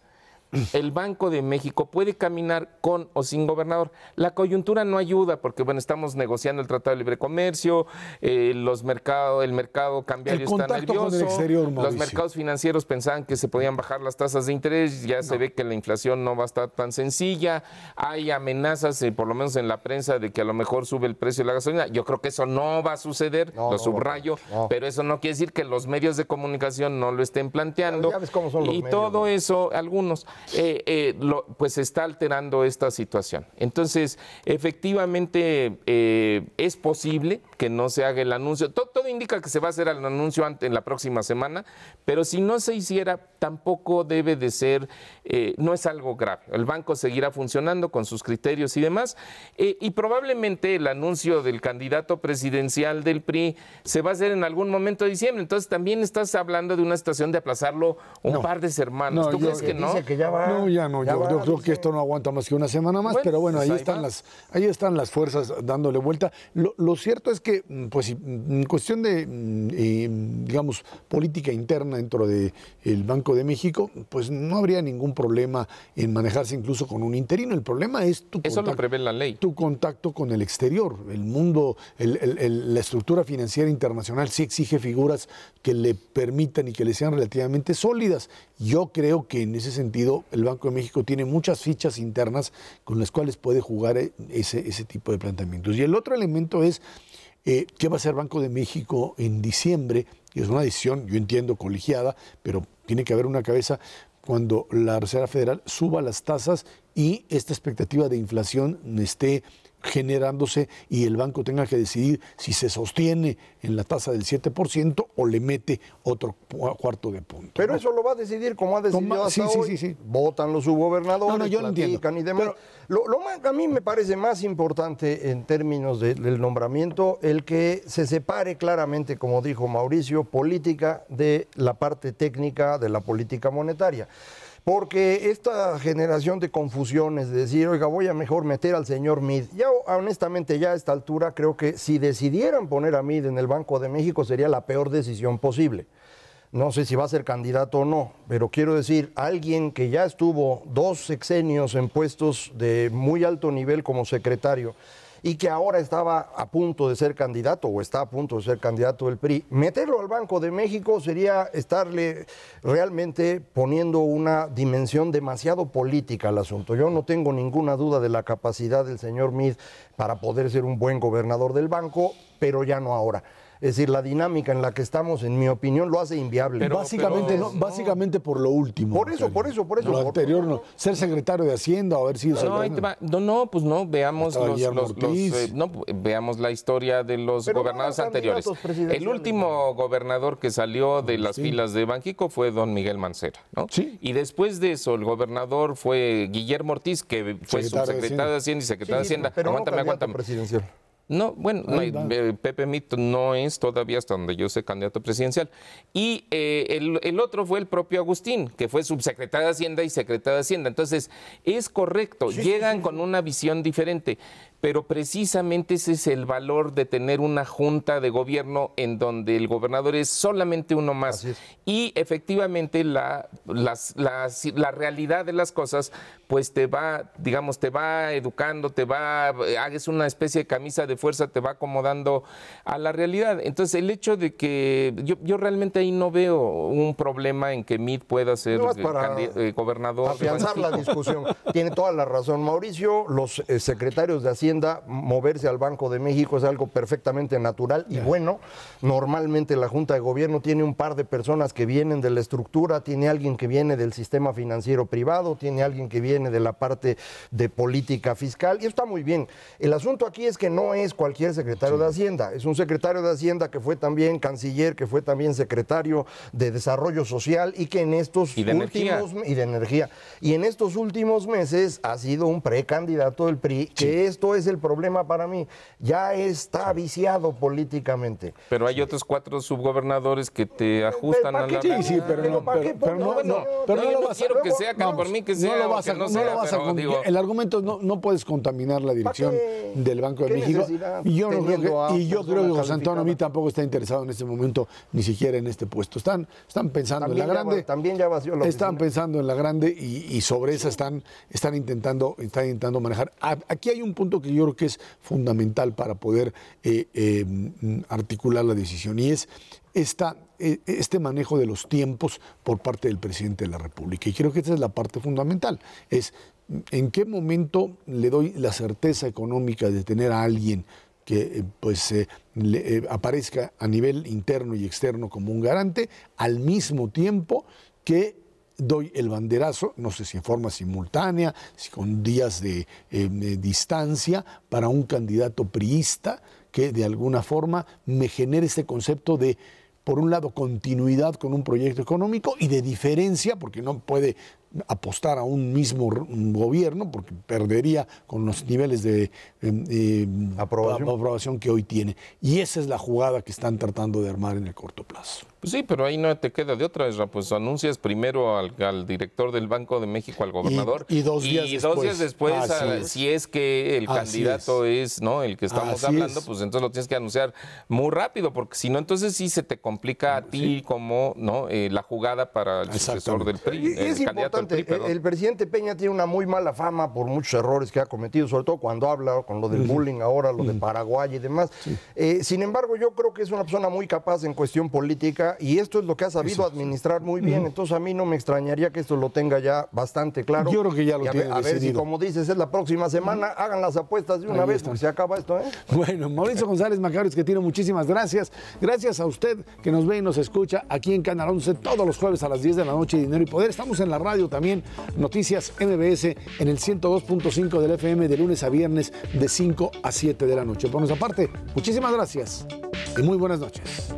el Banco de México puede caminar con o sin gobernador. La coyuntura no ayuda porque, bueno, estamos negociando el Tratado de Libre Comercio, el mercado cambiario está nervioso, con el exterior, los mercados financieros pensaban que se podían bajar las tasas de interés, ya se ve que la inflación no va a estar tan sencilla, hay amenazas, por lo menos en la prensa, de que a lo mejor sube el precio de la gasolina. Yo creo que eso no va a suceder, lo subrayo, pero eso no quiere decir que los medios de comunicación no lo estén planteando. Ya ves cómo son los medios, todo eso, algunos... pues está alterando esta situación. Entonces, efectivamente, es posible que no se haga el anuncio. Todo indica que se va a hacer el anuncio en la próxima semana, pero si no se hiciera, tampoco debe de ser, no es algo grave. El banco seguirá funcionando con sus criterios y demás, y probablemente el anuncio del candidato presidencial del PRI se va a hacer en algún momento de diciembre. Entonces, también estás hablando de una situación de aplazarlo un par de semanas. ¿Tú crees que no? Dice que ya va. No, ya no, yo creo que esto no aguanta más que una semana más, pero bueno, ahí están las fuerzas dándole vuelta. Lo cierto es que, pues, en cuestión de, digamos, política interna dentro del Banco de México, pues no habría ningún problema en manejarse incluso con un interino. El problema es eso lo prevé la ley. Tu contacto con el exterior. El mundo, la estructura financiera internacional sí exige figuras que le permitan y que le sean relativamente sólidas. Yo creo que en ese sentido el Banco de México tiene muchas fichas internas con las cuales puede jugar ese tipo de planteamientos. Y el otro elemento es qué va a hacer Banco de México en diciembre, y es una decisión, yo entiendo, colegiada, pero tiene que haber una cabeza cuando la Reserva Federal suba las tasas y esta expectativa de inflación esté generándose y el banco tenga que decidir si se sostiene en la tasa del 7% o le mete otro cuarto de punto. Pero eso lo va a decidir como ha decidido hasta hoy. Sí. Votan los subgobernadores, yo lo entiendo. Y demás. Pero a mí me parece más importante en términos del nombramiento el que se separe claramente, como dijo Mauricio, política de la parte técnica de la política monetaria. Porque esta generación de confusiones, de decir, oiga, voy a mejor meter al señor Meade, ya honestamente ya a esta altura creo que si decidieran poner a Meade en el Banco de México sería la peor decisión posible. No sé si va a ser candidato o no, pero quiero decir, alguien que ya estuvo 2 sexenios en puestos de muy alto nivel como secretario y que ahora estaba a punto de ser candidato o está a punto de ser candidato del PRI, meterlo al Banco de México sería estarle realmente poniendo una dimensión demasiado política al asunto. Yo no tengo ninguna duda de la capacidad del señor Meade para poder ser un buen gobernador del banco, pero ya no ahora. Es decir, la dinámica en la que estamos, en mi opinión, lo hace inviable. Pero, básicamente por lo último. Por eso. Lo anterior no. Ser secretario de Hacienda o haber sido secretario. Veamos la historia de los gobernadores anteriores. El último gobernador que salió de las filas de Banxico fue don Miguel Mancera, ¿no? Sí. Y después de eso, el gobernador fue Guillermo Ortiz, que fue subsecretario de Hacienda y secretario de Hacienda. Pero aguántame. Presidencial. No, bueno, Pepe Mit no es todavía, hasta donde yo sé, candidato presidencial. Y el otro fue el propio Agustín, que fue subsecretario de Hacienda y secretario de Hacienda. Entonces, es correcto, llegan con una visión diferente, pero precisamente ese es el valor de tener una junta de gobierno en donde el gobernador es solamente uno más. Y efectivamente la realidad de las cosas, pues te va educando, hagas una especie de camisa de fuerza, te va acomodando a la realidad. Entonces, el hecho de que yo realmente ahí no veo un problema en que Meade pueda ser gobernador. Afianzar la discusión. Tiene toda la razón Mauricio, los secretarios de Hacienda Hacienda moverse al Banco de México es algo perfectamente natural y bueno. Normalmente la Junta de Gobierno tiene un par de personas que vienen de la estructura, tiene alguien que viene del sistema financiero privado, tiene alguien que viene de la parte de política fiscal y está muy bien. El asunto aquí es que no es cualquier secretario de Hacienda, es un secretario de Hacienda que fue también canciller, que fue también secretario de Desarrollo Social y que en estos y de energía. Y en estos últimos meses ha sido un precandidato del PRI, que esto es el problema para mí. Ya está viciado políticamente. Pero hay otros 4 subgobernadores que te ajustan a la... Sí, pero no lo vas a... Quiero que sea, que por mí que sea, el argumento no puedes contaminar la dirección del Banco de México. Y yo creo que José Antonio a mí tampoco está interesado en este momento, ni siquiera en este puesto. Están pensando en la grande. También ya vació la Están pensando en la grande y sobre esa están intentando manejar. Aquí hay un punto que yo creo que es fundamental para poder articular la decisión y es este manejo de los tiempos por parte del presidente de la República. Y creo que esa es la parte fundamental. Es en qué momento le doy la certeza económica de tener a alguien que aparezca a nivel interno y externo como un garante, al mismo tiempo que doy el banderazo, no sé si en forma simultánea, si con días de distancia, para un candidato priista que de alguna forma me genere este concepto de, por un lado, continuidad con un proyecto económico y de diferencia, porque no puede apostar a un mismo gobierno, porque perdería con los niveles de aprobación que hoy tiene. Y esa es la jugada que están tratando de armar en el corto plazo. Pues sí, pero ahí no te queda de otra, pues anuncias primero al director del Banco de México, al gobernador, y dos días después si es que el candidato es ¿no? el que estamos hablando, pues entonces lo tienes que anunciar muy rápido, porque si no, entonces sí se te complica a ti como ¿no? La jugada para el sucesor del PRI, es candidato del PRI, el presidente Peña tiene una muy mala fama por muchos errores que ha cometido, sobre todo cuando habla con lo del bullying ahora, lo de Paraguay y demás. Sin embargo, yo creo que es una persona muy capaz en cuestión política y esto es lo que ha sabido administrar muy bien. Entonces a mí no me extrañaría que esto lo tenga ya bastante claro. Yo creo que ya lo tiene decidido. A ver si, como dices, es la próxima semana, hagan las apuestas de una vez, porque se acaba esto, ¿eh? Bueno, Mauricio González Macarios, que tiene muchísimas gracias. Gracias a usted que nos ve y nos escucha aquí en Canal 11 todos los jueves a las 10 de la noche, Dinero y Poder. Estamos en la radio también, Noticias MBS en el 102.5 del FM de lunes a viernes de 5 a 7 de la noche. Por nuestra parte, muchísimas gracias y muy buenas noches.